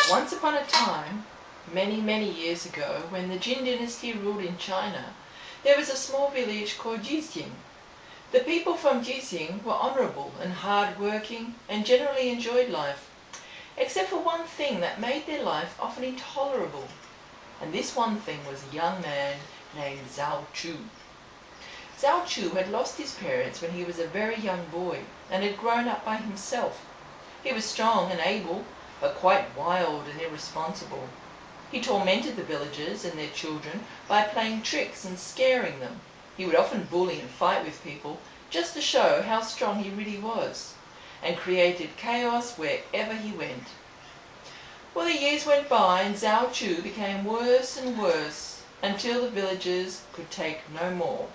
Once upon a time, many years ago, when the Jin dynasty ruled in China, there was a small village called Jixing. The people from Jixing were honourable and hard-working and generally enjoyed life, except for one thing that made their life often intolerable. And this one thing was a young man named Zhou. Zhou had lost his parents when he was a very young boy and had grown up by himself. He was strong and able, but quite wild and irresponsible. He tormented the villagers and their children by playing tricks and scaring them. He would often bully and fight with people just to show how strong he really was, and created chaos wherever he went. Well, the years went by and Zhou became worse and worse until the villagers could take no more.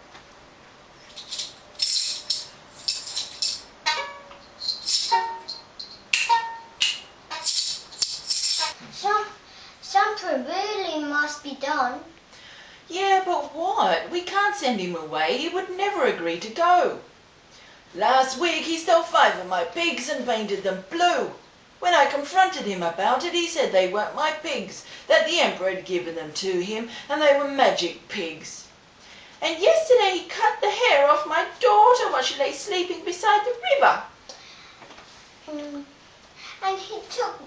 Something really must be done. Yeah, but what? We can't send him away. He would never agree to go. Last week he stole 5 of my pigs and painted them blue. When I confronted him about it, he said they weren't my pigs, that the emperor had given them to him, and they were magic pigs. And yesterday he cut the hair off my daughter while she lay sleeping beside the river. And he took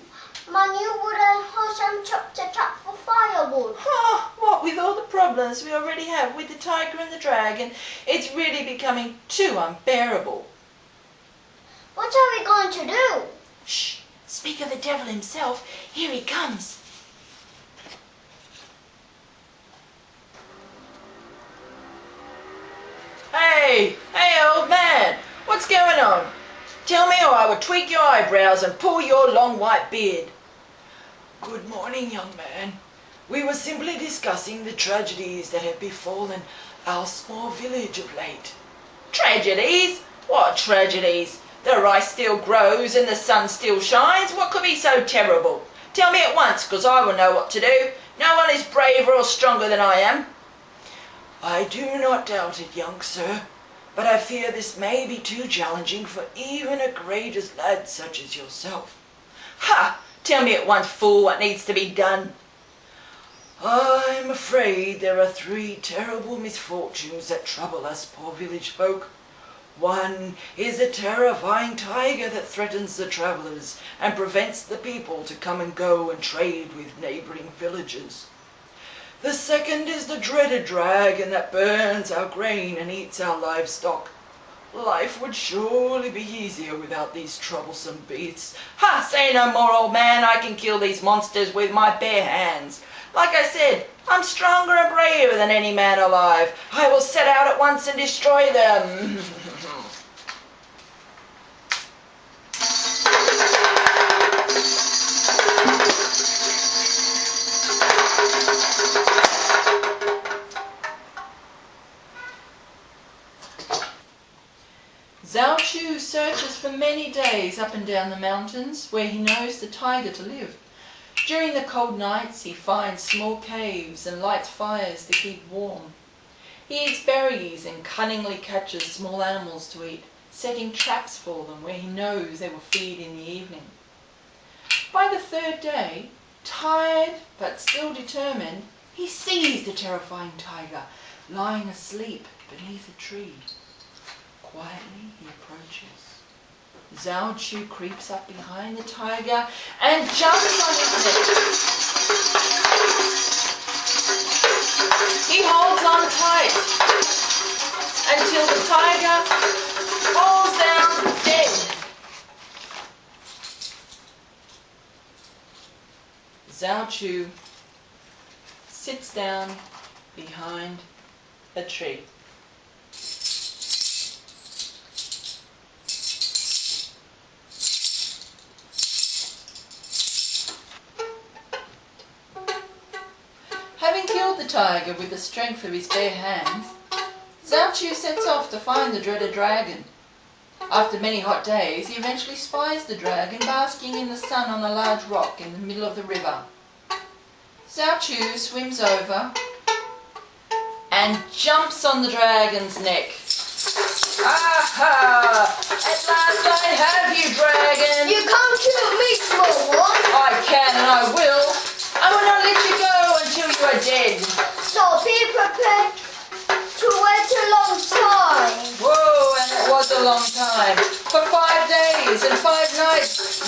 my new wooden horse and chopped it up for firewood. What with all the problems we already have with the tiger and the dragon, it's really becoming too unbearable. What are we going to do? Shh! Speak of the devil himself. Here he comes. Hey, old man. What's going on? Tell me or I will tweak your eyebrows and pull your long white beard. Good morning, young man. We were simply discussing the tragedies that have befallen our small village of late. Tragedies? What tragedies? The rice still grows and the sun still shines. What could be so terrible? Tell me at once, because I will know what to do. No one is braver or stronger than I am. I do not doubt it, young sir, but I fear this may be too challenging for even a courageous lad such as yourself. Ha! Tell me at once, fool, what needs to be done. I'm afraid there are 3 terrible misfortunes that trouble us poor village folk. One is a terrifying tiger that threatens the travellers and prevents the people to come and go and trade with neighbouring villages. The second is the dreaded dragon that burns our grain and eats our livestock. Life would surely be easier without these troublesome beasts. Ha! Say no more, old man. I can kill these monsters with my bare hands. Like I said, I'm stronger and braver than any man alive. I will set out at once and destroy them. Zhou searches for many days up and down the mountains where he knows the tiger to live. During the cold nights he finds small caves and lights fires to keep warm. He eats berries and cunningly catches small animals to eat, setting traps for them where he knows they will feed in the evening. By the 3rd day, tired but still determined, he sees the terrifying tiger lying asleep beneath a tree. Quietly he approaches. Zhou creeps up behind the tiger and jumps on his neck. He holds on tight until the tiger falls down dead. Zhou sits down behind a tree. Having killed the tiger with the strength of his bare hands, Zhou sets off to find the dreaded dragon. After many hot days, he eventually spies the dragon basking in the sun on a large rock in the middle of the river. Zhou swims over and jumps on the dragon's neck. Aha! At last I have you, dragon! You can't kill me, small one! I can and I will!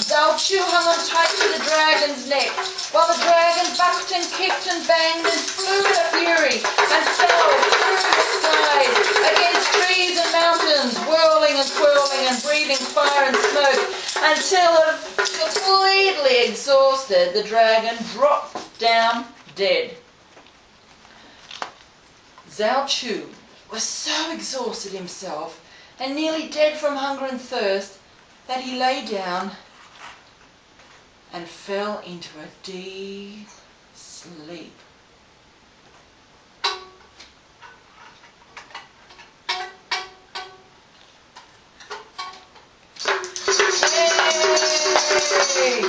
Zhou hung on tight to the dragon's neck, while the dragon bucked and kicked and banged and flew in a fury and fell through the skies against trees and mountains, whirling and twirling and breathing fire and smoke, until, completely exhausted, the dragon dropped down dead. Zhou was so exhausted himself and nearly dead from hunger and thirst that he lay down and fell into a deep sleep. Yay!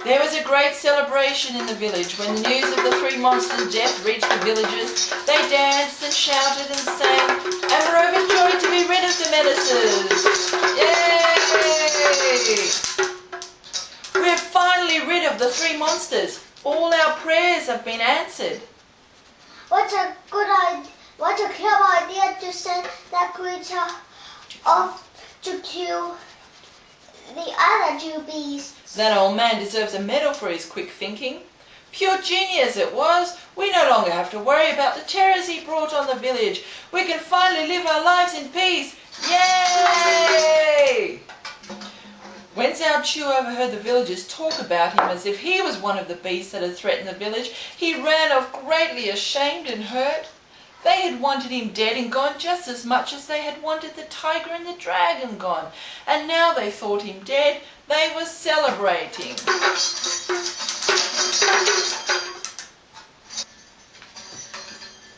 There was a great celebration in the village when the news of the three monsters' death reached the villagers. They danced and shouted and sang and were overjoyed to be rid of the menaces. Yay! We're finally rid of the three monsters. All our prayers have been answered. What a clever idea to send that creature off to kill the other two beasts. That old man deserves a medal for his quick thinking. Pure genius it was. We no longer have to worry about the terrors he brought on the village. We can finally live our lives in peace. Yay! When Zhou overheard the villagers talk about him as if he was one of the beasts that had threatened the village, he ran off greatly ashamed and hurt. They had wanted him dead and gone just as much as they had wanted the tiger and the dragon gone. And now they thought him dead. They were celebrating.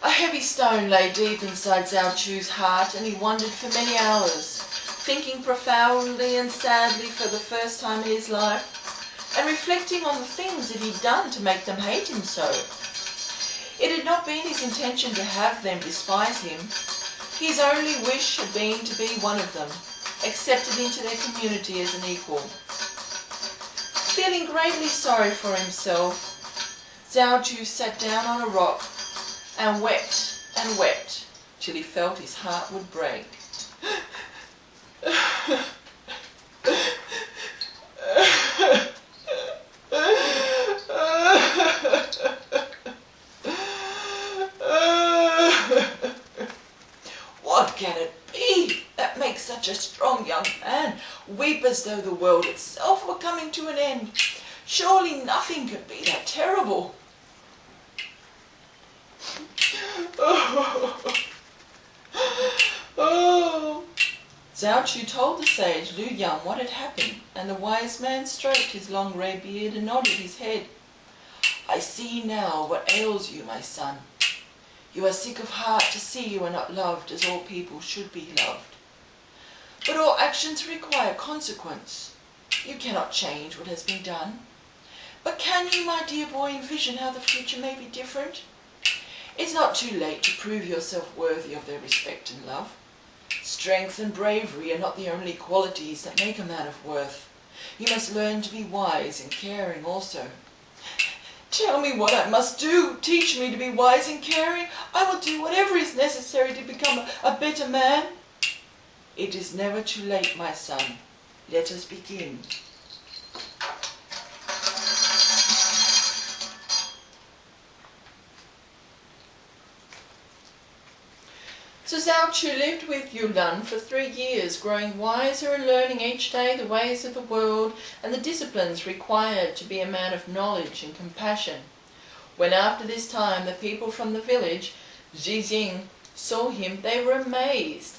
A heavy stone lay deep inside Zhou's heart, and he wondered for many hours, thinking profoundly and sadly for the first time in his life, and reflecting on the things that he'd done to make them hate him so. It had not been his intention to have them despise him. His only wish had been to be one of them, accepted into their community as an equal. Feeling greatly sorry for himself, Zhou sat down on a rock and wept till he felt his heart would break. What can it be that makes such a strong young man weep as though the world itself were coming to an end? Surely nothing could be that terrible. Zhou told the sage Lu Yang what had happened, and the wise man stroked his long grey beard and nodded his head. I see now what ails you, my son. You are sick of heart to see you are not loved as all people should be loved. But all actions require consequence. You cannot change what has been done. But can you, my dear boy, envision how the future may be different? It's not too late to prove yourself worthy of their respect and love. Strength and bravery are not the only qualities that make a man of worth. You must learn to be wise and caring also. Tell me what I must do. Teach me to be wise and caring. I will do whatever is necessary to become a better man. It is never too late, my son. Let us begin. So Zhou lived with Yulan for 3 years, growing wiser and learning each day the ways of the world and the disciplines required to be a man of knowledge and compassion. When after this time the people from the village, Zhijing, saw him, they were amazed.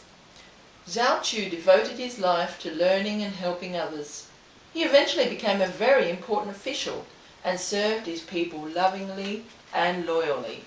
Zhou devoted his life to learning and helping others. He eventually became a very important official and served his people lovingly and loyally.